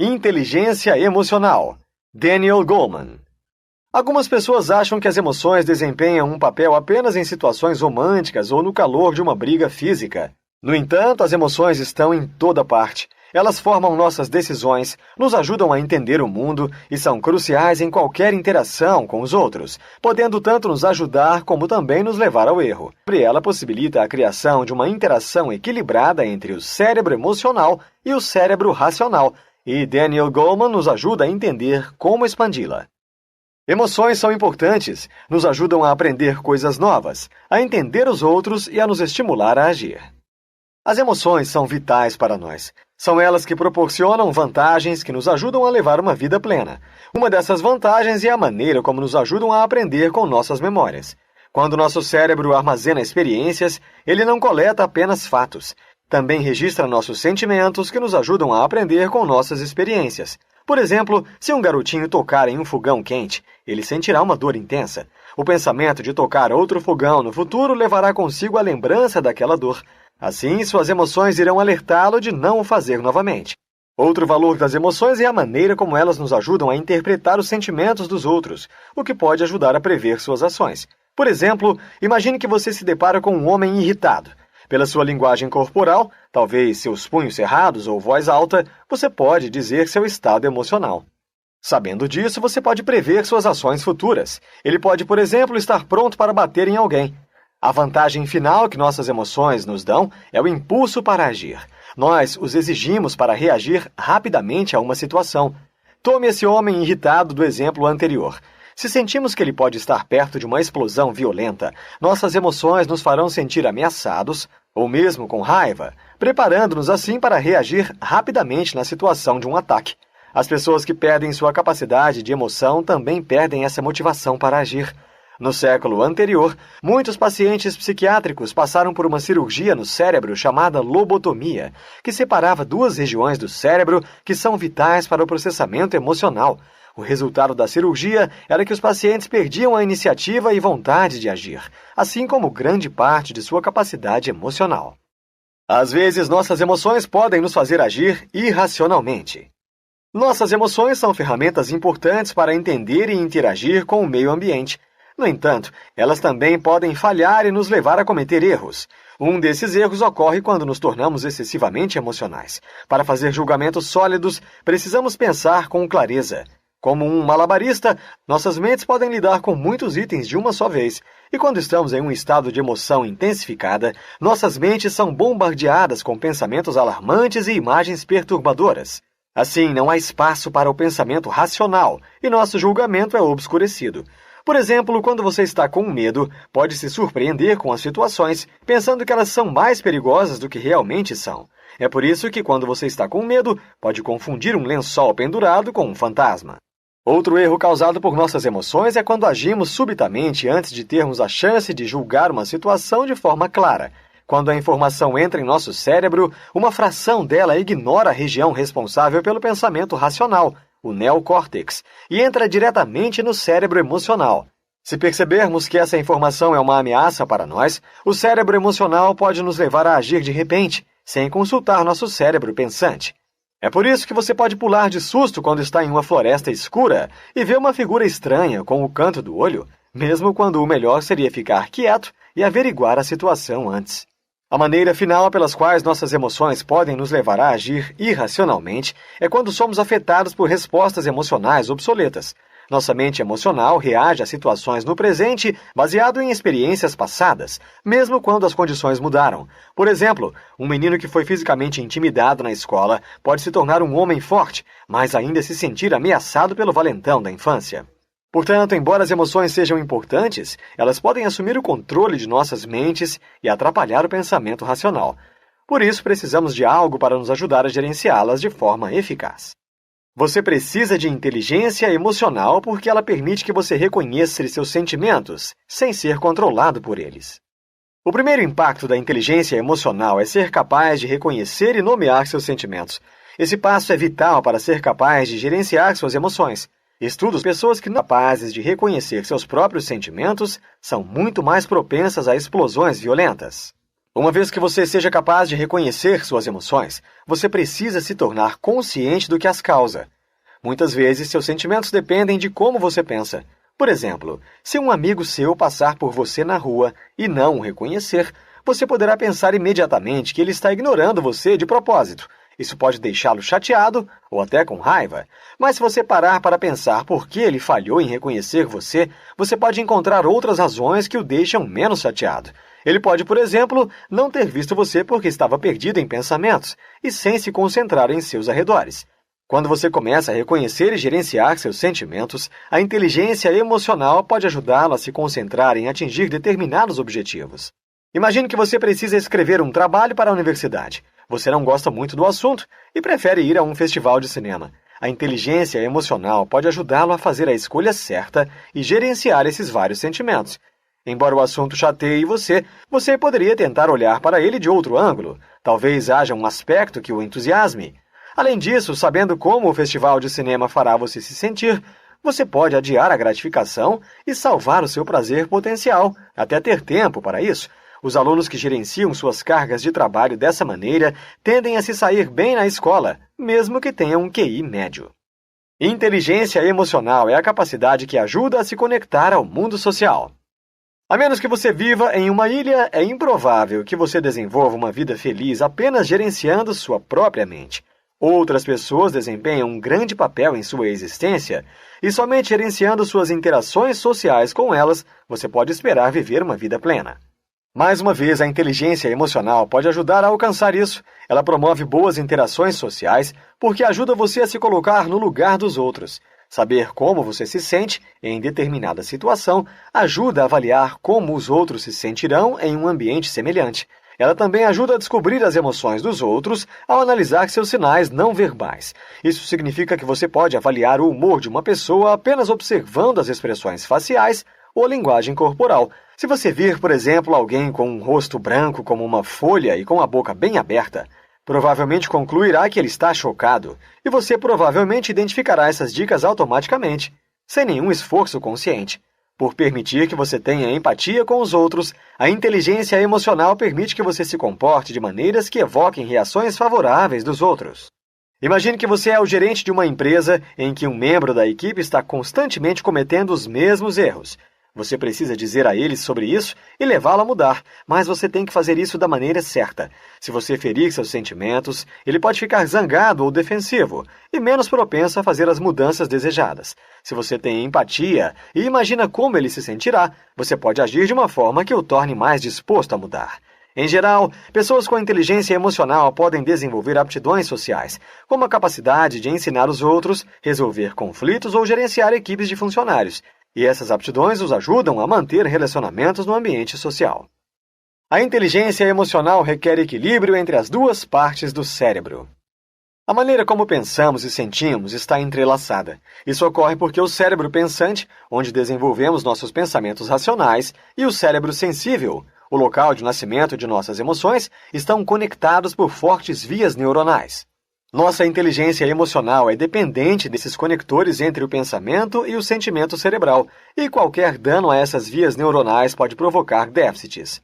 Inteligência emocional. Daniel Goleman. Algumas pessoas acham que as emoções desempenham um papel apenas em situações românticas ou no calor de uma briga física. No entanto, as emoções estão em toda parte. Elas formam nossas decisões, nos ajudam a entender o mundo e são cruciais em qualquer interação com os outros, podendo tanto nos ajudar como também nos levar ao erro. Ela possibilita a criação de uma interação equilibrada entre o cérebro emocional e o cérebro racional, e Daniel Goleman nos ajuda a entender como expandi-la. Emoções são importantes, nos ajudam a aprender coisas novas, a entender os outros e a nos estimular a agir. As emoções são vitais para nós. São elas que proporcionam vantagens que nos ajudam a levar uma vida plena. Uma dessas vantagens é a maneira como nos ajudam a aprender com nossas memórias. Quando nosso cérebro armazena experiências, ele não coleta apenas fatos. Também registra nossos sentimentos que nos ajudam a aprender com nossas experiências. Por exemplo, se um garotinho tocar em um fogão quente, ele sentirá uma dor intensa. O pensamento de tocar outro fogão no futuro levará consigo a lembrança daquela dor. Assim, suas emoções irão alertá-lo de não o fazer novamente. Outro valor das emoções é a maneira como elas nos ajudam a interpretar os sentimentos dos outros, o que pode ajudar a prever suas ações. Por exemplo, imagine que você se depara com um homem irritado. Pela sua linguagem corporal, talvez seus punhos cerrados ou voz alta, você pode dizer seu estado emocional. Sabendo disso, você pode prever suas ações futuras. Ele pode, por exemplo, estar pronto para bater em alguém. A vantagem final que nossas emoções nos dão é o impulso para agir. Nós os exigimos para reagir rapidamente a uma situação. Tome esse homem irritado do exemplo anterior. Se sentimos que ele pode estar perto de uma explosão violenta, nossas emoções nos farão sentir ameaçados, ou mesmo com raiva, preparando-nos assim para reagir rapidamente na situação de um ataque. As pessoas que perdem sua capacidade de emoção também perdem essa motivação para agir. No século anterior, muitos pacientes psiquiátricos passaram por uma cirurgia no cérebro chamada lobotomia, que separava duas regiões do cérebro que são vitais para o processamento emocional. O resultado da cirurgia era que os pacientes perdiam a iniciativa e vontade de agir, assim como grande parte de sua capacidade emocional. Às vezes, nossas emoções podem nos fazer agir irracionalmente. Nossas emoções são ferramentas importantes para entender e interagir com o meio ambiente. No entanto, elas também podem falhar e nos levar a cometer erros. Um desses erros ocorre quando nos tornamos excessivamente emocionais. Para fazer julgamentos sólidos, precisamos pensar com clareza. Como um malabarista, nossas mentes podem lidar com muitos itens de uma só vez. E quando estamos em um estado de emoção intensificada, nossas mentes são bombardeadas com pensamentos alarmantes e imagens perturbadoras. Assim, não há espaço para o pensamento racional e nosso julgamento é obscurecido. Por exemplo, quando você está com medo, pode se surpreender com as situações, pensando que elas são mais perigosas do que realmente são. É por isso que, quando você está com medo, pode confundir um lençol pendurado com um fantasma. Outro erro causado por nossas emoções é quando agimos subitamente antes de termos a chance de julgar uma situação de forma clara. Quando a informação entra em nosso cérebro, uma fração dela ignora a região responsável pelo pensamento racional, o neocórtex, e entra diretamente no cérebro emocional. Se percebermos que essa informação é uma ameaça para nós, o cérebro emocional pode nos levar a agir de repente, sem consultar nosso cérebro pensante. É por isso que você pode pular de susto quando está em uma floresta escura e ver uma figura estranha com o canto do olho, mesmo quando o melhor seria ficar quieto e averiguar a situação antes. A maneira final pelas quais nossas emoções podem nos levar a agir irracionalmente é quando somos afetados por respostas emocionais obsoletas. Nossa mente emocional reage a situações no presente baseado em experiências passadas, mesmo quando as condições mudaram. Por exemplo, um menino que foi fisicamente intimidado na escola pode se tornar um homem forte, mas ainda se sentir ameaçado pelo valentão da infância. Portanto, embora as emoções sejam importantes, elas podem assumir o controle de nossas mentes e atrapalhar o pensamento racional. Por isso, precisamos de algo para nos ajudar a gerenciá-las de forma eficaz. Você precisa de inteligência emocional porque ela permite que você reconheça seus sentimentos, sem ser controlado por eles. O primeiro impacto da inteligência emocional é ser capaz de reconhecer e nomear seus sentimentos. Esse passo é vital para ser capaz de gerenciar suas emoções. Estudos, pessoas que não são capazes de reconhecer seus próprios sentimentos são muito mais propensas a explosões violentas. Uma vez que você seja capaz de reconhecer suas emoções, você precisa se tornar consciente do que as causa. Muitas vezes, seus sentimentos dependem de como você pensa. Por exemplo, se um amigo seu passar por você na rua e não o reconhecer, você poderá pensar imediatamente que ele está ignorando você de propósito. Isso pode deixá-lo chateado ou até com raiva. Mas se você parar para pensar por que ele falhou em reconhecer você, você pode encontrar outras razões que o deixam menos chateado. Ele pode, por exemplo, não ter visto você porque estava perdido em pensamentos e sem se concentrar em seus arredores. Quando você começa a reconhecer e gerenciar seus sentimentos, a inteligência emocional pode ajudá-lo a se concentrar em atingir determinados objetivos. Imagine que você precisa escrever um trabalho para a universidade. Você não gosta muito do assunto e prefere ir a um festival de cinema. A inteligência emocional pode ajudá-lo a fazer a escolha certa e gerenciar esses vários sentimentos. Embora o assunto chateie você poderia tentar olhar para ele de outro ângulo. Talvez haja um aspecto que o entusiasme. Além disso, sabendo como o festival de cinema fará você se sentir, você pode adiar a gratificação e salvar o seu prazer potencial, até ter tempo para isso. Os alunos que gerenciam suas cargas de trabalho dessa maneira tendem a se sair bem na escola, mesmo que tenham um QI médio. Inteligência emocional é a capacidade que ajuda a se conectar ao mundo social. A menos que você viva em uma ilha, é improvável que você desenvolva uma vida feliz apenas gerenciando sua própria mente. Outras pessoas desempenham um grande papel em sua existência, e somente gerenciando suas interações sociais com elas, você pode esperar viver uma vida plena. Mais uma vez, a inteligência emocional pode ajudar a alcançar isso. Ela promove boas interações sociais porque ajuda você a se colocar no lugar dos outros. Saber como você se sente em determinada situação ajuda a avaliar como os outros se sentirão em um ambiente semelhante. Ela também ajuda a descobrir as emoções dos outros ao analisar seus sinais não verbais. Isso significa que você pode avaliar o humor de uma pessoa apenas observando as expressões faciais ou a linguagem corporal. Se você vir, por exemplo, alguém com um rosto branco como uma folha e com a boca bem aberta, provavelmente concluirá que ele está chocado, e você provavelmente identificará essas dicas automaticamente, sem nenhum esforço consciente. Por permitir que você tenha empatia com os outros, a inteligência emocional permite que você se comporte de maneiras que evoquem reações favoráveis dos outros. Imagine que você é o gerente de uma empresa em que um membro da equipe está constantemente cometendo os mesmos erros. Você precisa dizer a ele sobre isso e levá-lo a mudar, mas você tem que fazer isso da maneira certa. Se você ferir seus sentimentos, ele pode ficar zangado ou defensivo, e menos propenso a fazer as mudanças desejadas. Se você tem empatia e imagina como ele se sentirá, você pode agir de uma forma que o torne mais disposto a mudar. Em geral, pessoas com inteligência emocional podem desenvolver aptidões sociais, como a capacidade de ensinar os outros, resolver conflitos ou gerenciar equipes de funcionários. E essas aptidões os ajudam a manter relacionamentos no ambiente social. A inteligência emocional requer equilíbrio entre as duas partes do cérebro. A maneira como pensamos e sentimos está entrelaçada. Isso ocorre porque o cérebro pensante, onde desenvolvemos nossos pensamentos racionais, e o cérebro sensível, o local de nascimento de nossas emoções, estão conectados por fortes vias neuronais. Nossa inteligência emocional é dependente desses conectores entre o pensamento e o sentimento cerebral, e qualquer dano a essas vias neuronais pode provocar déficits.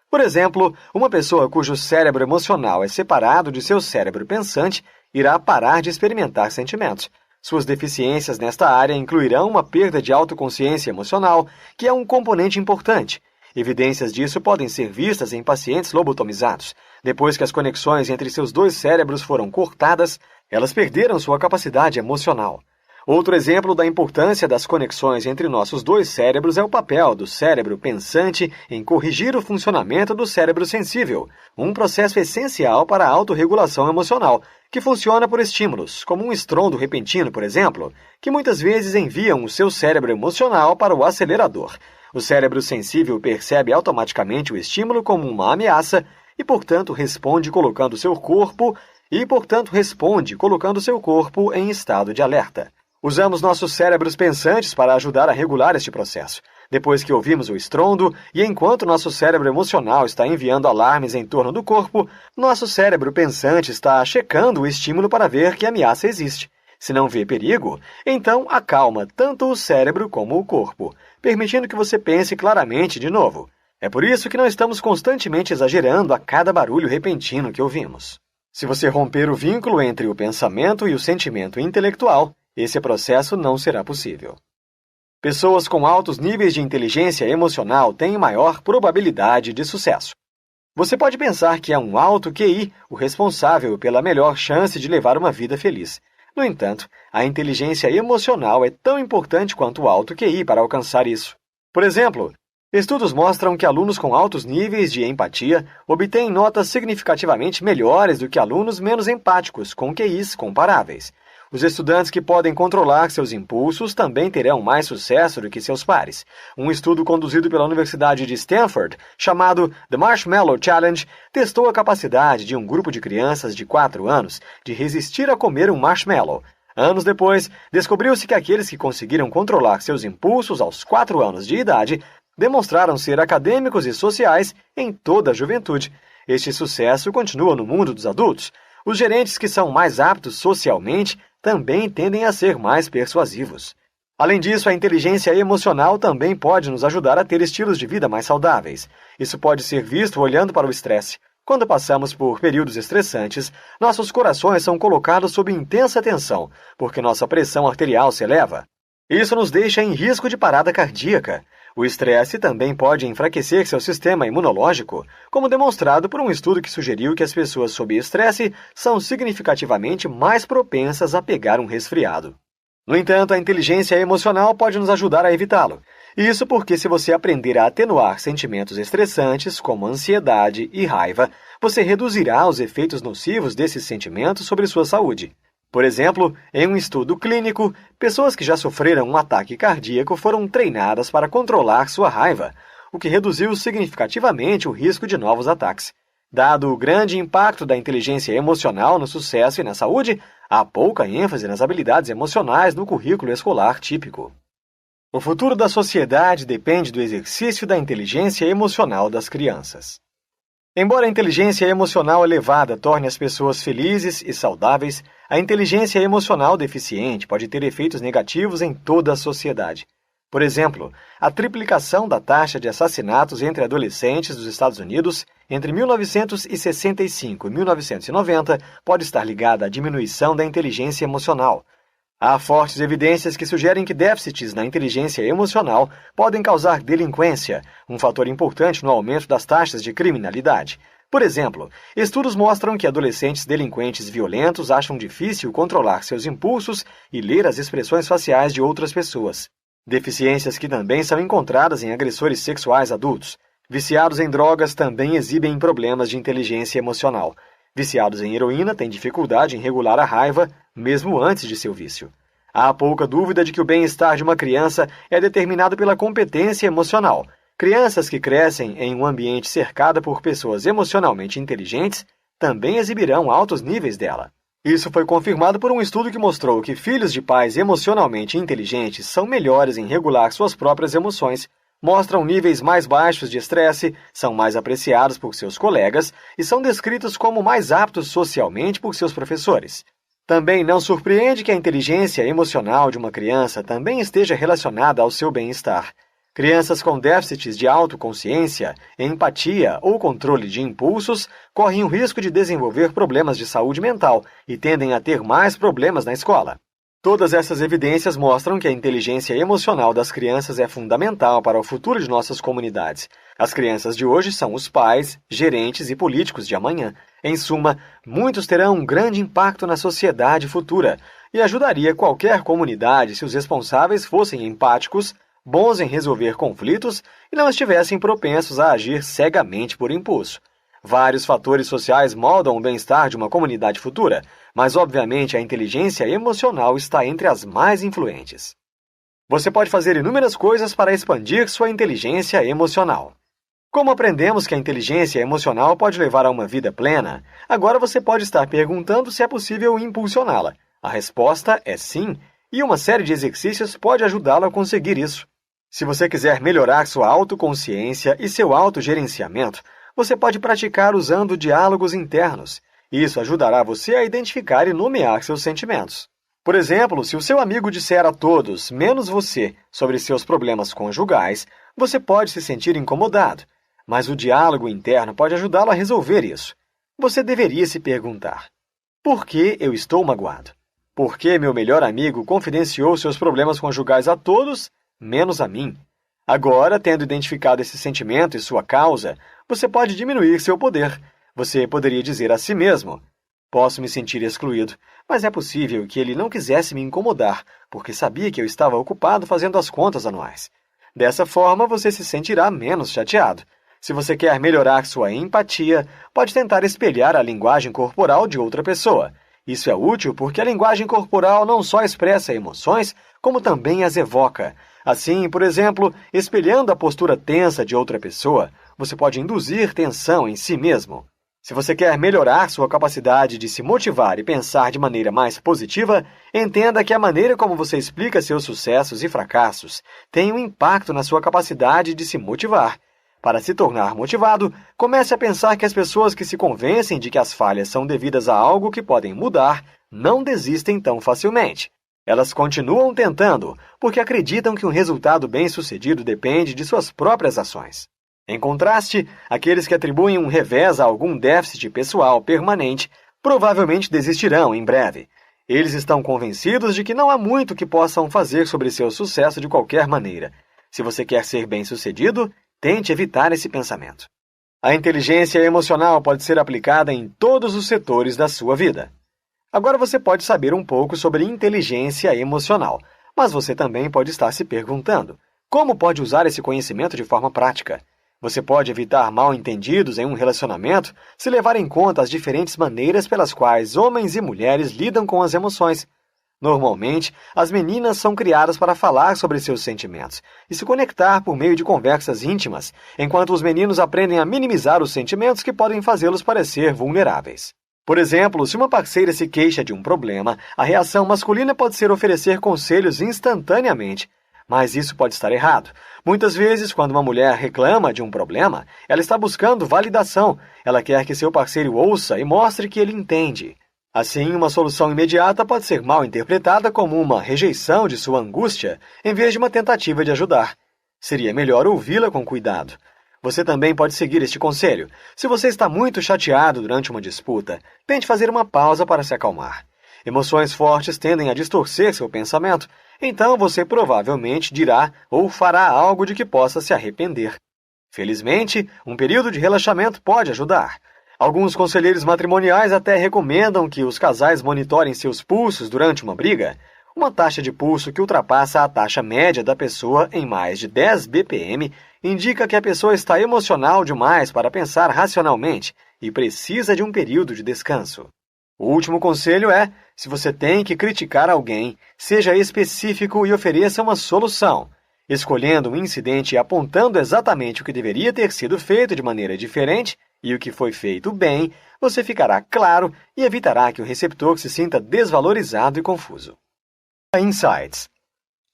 Por exemplo, uma pessoa cujo cérebro emocional é separado de seu cérebro pensante irá parar de experimentar sentimentos. Suas deficiências nesta área incluirão uma perda de autoconsciência emocional, que é um componente importante. Evidências disso podem ser vistas em pacientes lobotomizados. Depois que as conexões entre seus dois cérebros foram cortadas, elas perderam sua capacidade emocional. Outro exemplo da importância das conexões entre nossos dois cérebros é o papel do cérebro pensante em corrigir o funcionamento do cérebro sensível, um processo essencial para a autorregulação emocional, que funciona por estímulos, como um estrondo repentino, por exemplo, que muitas vezes enviam o seu cérebro emocional para o acelerador. O cérebro sensível percebe automaticamente o estímulo como uma ameaça e, portanto, responde colocando seu corpo em estado de alerta. Usamos nossos cérebros pensantes para ajudar a regular este processo. Depois que ouvimos o estrondo e enquanto nosso cérebro emocional está enviando alarmes em torno do corpo, nosso cérebro pensante está checando o estímulo para ver que a ameaça existe. Se não vê perigo, então acalma tanto o cérebro como o corpo, permitindo que você pense claramente de novo. É por isso que não estamos constantemente exagerando a cada barulho repentino que ouvimos. Se você romper o vínculo entre o pensamento e o sentimento intelectual, esse processo não será possível. Pessoas com altos níveis de inteligência emocional têm maior probabilidade de sucesso. Você pode pensar que é um alto QI o responsável pela melhor chance de levar uma vida feliz. No entanto, a inteligência emocional é tão importante quanto o alto QI para alcançar isso. Por exemplo, estudos mostram que alunos com altos níveis de empatia obtêm notas significativamente melhores do que alunos menos empáticos, com QIs comparáveis. Os estudantes que podem controlar seus impulsos também terão mais sucesso do que seus pares. Um estudo conduzido pela Universidade de Stanford, chamado The Marshmallow Challenge, testou a capacidade de um grupo de crianças de 4 anos de resistir a comer um marshmallow. Anos depois, descobriu-se que aqueles que conseguiram controlar seus impulsos aos 4 anos de idade demonstraram ser acadêmicos e sociais em toda a juventude. Este sucesso continua no mundo dos adultos. Os gerentes que são mais aptos socialmente também tendem a ser mais persuasivos. Além disso, a inteligência emocional também pode nos ajudar a ter estilos de vida mais saudáveis. Isso pode ser visto olhando para o estresse. Quando passamos por períodos estressantes, nossos corações são colocados sob intensa tensão, porque nossa pressão arterial se eleva. Isso nos deixa em risco de parada cardíaca. O estresse também pode enfraquecer seu sistema imunológico, como demonstrado por um estudo que sugeriu que as pessoas sob estresse são significativamente mais propensas a pegar um resfriado. No entanto, a inteligência emocional pode nos ajudar a evitá-lo. Isso porque se você aprender a atenuar sentimentos estressantes, como ansiedade e raiva, você reduzirá os efeitos nocivos desses sentimentos sobre sua saúde. Por exemplo, em um estudo clínico, pessoas que já sofreram um ataque cardíaco foram treinadas para controlar sua raiva, o que reduziu significativamente o risco de novos ataques. Dado o grande impacto da inteligência emocional no sucesso e na saúde, há pouca ênfase nas habilidades emocionais no currículo escolar típico. O futuro da sociedade depende do exercício da inteligência emocional das crianças. Embora a inteligência emocional elevada torne as pessoas felizes e saudáveis, a inteligência emocional deficiente pode ter efeitos negativos em toda a sociedade. Por exemplo, a triplicação da taxa de assassinatos entre adolescentes dos Estados Unidos entre 1965 e 1990 pode estar ligada à diminuição da inteligência emocional. Há fortes evidências que sugerem que déficits na inteligência emocional podem causar delinquência, um fator importante no aumento das taxas de criminalidade. Por exemplo, estudos mostram que adolescentes delinquentes violentos acham difícil controlar seus impulsos e ler as expressões faciais de outras pessoas. Deficiências que também são encontradas em agressores sexuais adultos. Viciados em drogas também exibem problemas de inteligência emocional. Viciados em heroína têm dificuldade em regular a raiva, mesmo antes de seu vício. Há pouca dúvida de que o bem-estar de uma criança é determinado pela competência emocional. Crianças que crescem em um ambiente cercado por pessoas emocionalmente inteligentes também exibirão altos níveis dela. Isso foi confirmado por um estudo que mostrou que filhos de pais emocionalmente inteligentes são melhores em regular suas próprias emoções, mostram níveis mais baixos de estresse, são mais apreciados por seus colegas e são descritos como mais aptos socialmente por seus professores. Também não surpreende que a inteligência emocional de uma criança também esteja relacionada ao seu bem-estar. Crianças com déficits de autoconsciência, empatia ou controle de impulsos correm o risco de desenvolver problemas de saúde mental e tendem a ter mais problemas na escola. Todas essas evidências mostram que a inteligência emocional das crianças é fundamental para o futuro de nossas comunidades. As crianças de hoje são os pais, gerentes e políticos de amanhã. Em suma, muitos terão um grande impacto na sociedade futura e ajudaria qualquer comunidade se os responsáveis fossem empáticos, bons em resolver conflitos e não estivessem propensos a agir cegamente por impulso. Vários fatores sociais moldam o bem-estar de uma comunidade futura, mas obviamente a inteligência emocional está entre as mais influentes. Você pode fazer inúmeras coisas para expandir sua inteligência emocional. Como aprendemos que a inteligência emocional pode levar a uma vida plena, agora você pode estar perguntando se é possível impulsioná-la. A resposta é sim, e uma série de exercícios pode ajudá-lo a conseguir isso. Se você quiser melhorar sua autoconsciência e seu autogerenciamento, você pode praticar usando diálogos internos. Isso ajudará você a identificar e nomear seus sentimentos. Por exemplo, se o seu amigo disser a todos, menos você, sobre seus problemas conjugais, você pode se sentir incomodado. mas o diálogo interno pode ajudá-lo a resolver isso. Você deveria se perguntar: por que eu estou magoado? Por que meu melhor amigo confidenciou seus problemas conjugais a todos, menos a mim? Agora, tendo identificado esse sentimento e sua causa, você pode diminuir seu poder. Você poderia dizer a si mesmo: posso me sentir excluído, mas é possível que ele não quisesse me incomodar, porque sabia que eu estava ocupado fazendo as contas anuais. Dessa forma, você se sentirá menos chateado. Se você quer melhorar sua empatia, pode tentar espelhar a linguagem corporal de outra pessoa. Isso é útil porque a linguagem corporal não só expressa emoções, como também as evoca. Assim, por exemplo, espelhando a postura tensa de outra pessoa, você pode induzir tensão em si mesmo. Se você quer melhorar sua capacidade de se motivar e pensar de maneira mais positiva, entenda que a maneira como você explica seus sucessos e fracassos tem um impacto na sua capacidade de se motivar. Para se tornar motivado, comece a pensar que as pessoas que se convencem de que as falhas são devidas a algo que podem mudar não desistem tão facilmente. Elas continuam tentando, porque acreditam que um resultado bem-sucedido depende de suas próprias ações. Em contraste, aqueles que atribuem um revés a algum déficit pessoal permanente provavelmente desistirão em breve. Eles estão convencidos de que não há muito que possam fazer sobre seu sucesso de qualquer maneira. Se você quer ser bem-sucedido, tente evitar esse pensamento. A inteligência emocional pode ser aplicada em todos os setores da sua vida. Agora você pode saber um pouco sobre inteligência emocional, mas você também pode estar se perguntando: como pode usar esse conhecimento de forma prática? Você pode evitar mal-entendidos em um relacionamento se levar em conta as diferentes maneiras pelas quais homens e mulheres lidam com as emoções. Normalmente, as meninas são criadas para falar sobre seus sentimentos e se conectar por meio de conversas íntimas, enquanto os meninos aprendem a minimizar os sentimentos que podem fazê-los parecer vulneráveis. Por exemplo, se uma parceira se queixa de um problema, a reação masculina pode ser oferecer conselhos instantaneamente. Mas isso pode estar errado. Muitas vezes, quando uma mulher reclama de um problema, ela está buscando validação. Ela quer que seu parceiro ouça e mostre que ele entende. Assim, uma solução imediata pode ser mal interpretada como uma rejeição de sua angústia, em vez de uma tentativa de ajudar. Seria melhor ouvi-la com cuidado. Você também pode seguir este conselho. Se você está muito chateado durante uma disputa, tente fazer uma pausa para se acalmar. Emoções fortes tendem a distorcer seu pensamento, então você provavelmente dirá ou fará algo de que possa se arrepender. Felizmente, um período de relaxamento pode ajudar. Alguns conselheiros matrimoniais até recomendam que os casais monitorem seus pulsos durante uma briga. Uma taxa de pulso que ultrapassa a taxa média da pessoa em mais de 10 BPM indica que a pessoa está emocional demais para pensar racionalmente e precisa de um período de descanso. O último conselho é: se você tem que criticar alguém, seja específico e ofereça uma solução. Escolhendo um incidente e apontando exatamente o que deveria ter sido feito de maneira diferente e o que foi feito bem, você ficará claro e evitará que o receptor se sinta desvalorizado e confuso. Insights.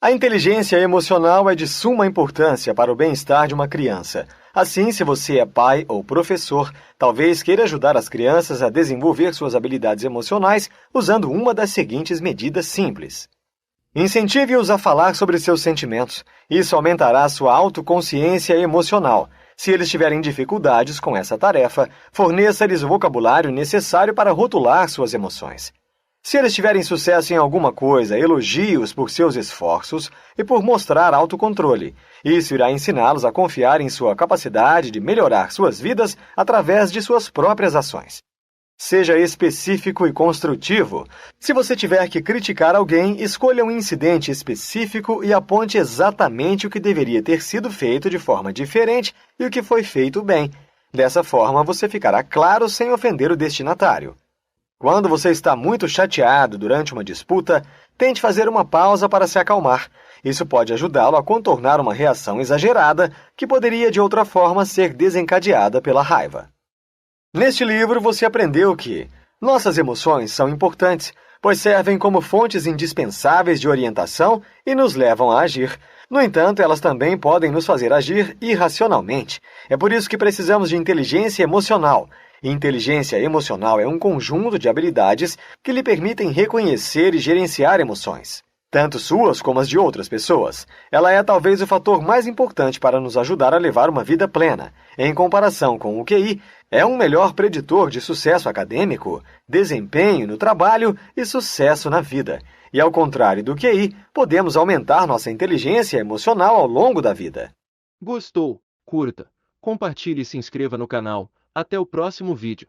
A inteligência emocional é de suma importância para o bem-estar de uma criança. Assim, se você é pai ou professor, talvez queira ajudar as crianças a desenvolver suas habilidades emocionais usando uma das seguintes medidas simples. Incentive-os a falar sobre seus sentimentos. Isso aumentará sua autoconsciência emocional. Se eles tiverem dificuldades com essa tarefa, forneça-lhes o vocabulário necessário para rotular suas emoções. Se eles tiverem sucesso em alguma coisa, elogie-os por seus esforços e por mostrar autocontrole. Isso irá ensiná-los a confiar em sua capacidade de melhorar suas vidas através de suas próprias ações. Seja específico e construtivo. Se você tiver que criticar alguém, escolha um incidente específico e aponte exatamente o que deveria ter sido feito de forma diferente e o que foi feito bem. Dessa forma, você ficará claro sem ofender o destinatário. Quando você está muito chateado durante uma disputa, tente fazer uma pausa para se acalmar. Isso pode ajudá-lo a contornar uma reação exagerada que poderia de outra forma ser desencadeada pela raiva. Neste livro, você aprendeu que nossas emoções são importantes, pois servem como fontes indispensáveis de orientação e nos levam a agir. No entanto, elas também podem nos fazer agir irracionalmente. É por isso que precisamos de inteligência emocional. Inteligência emocional é um conjunto de habilidades que lhe permitem reconhecer e gerenciar emoções. tanto suas como as de outras pessoas. Ela é talvez o fator mais importante para nos ajudar a levar uma vida plena. Em comparação com o QI, é um melhor preditor de sucesso acadêmico, desempenho no trabalho e sucesso na vida. E ao contrário do QI, podemos aumentar nossa inteligência emocional ao longo da vida. Gostou? Curta, compartilhe e se inscreva no canal. Até o próximo vídeo.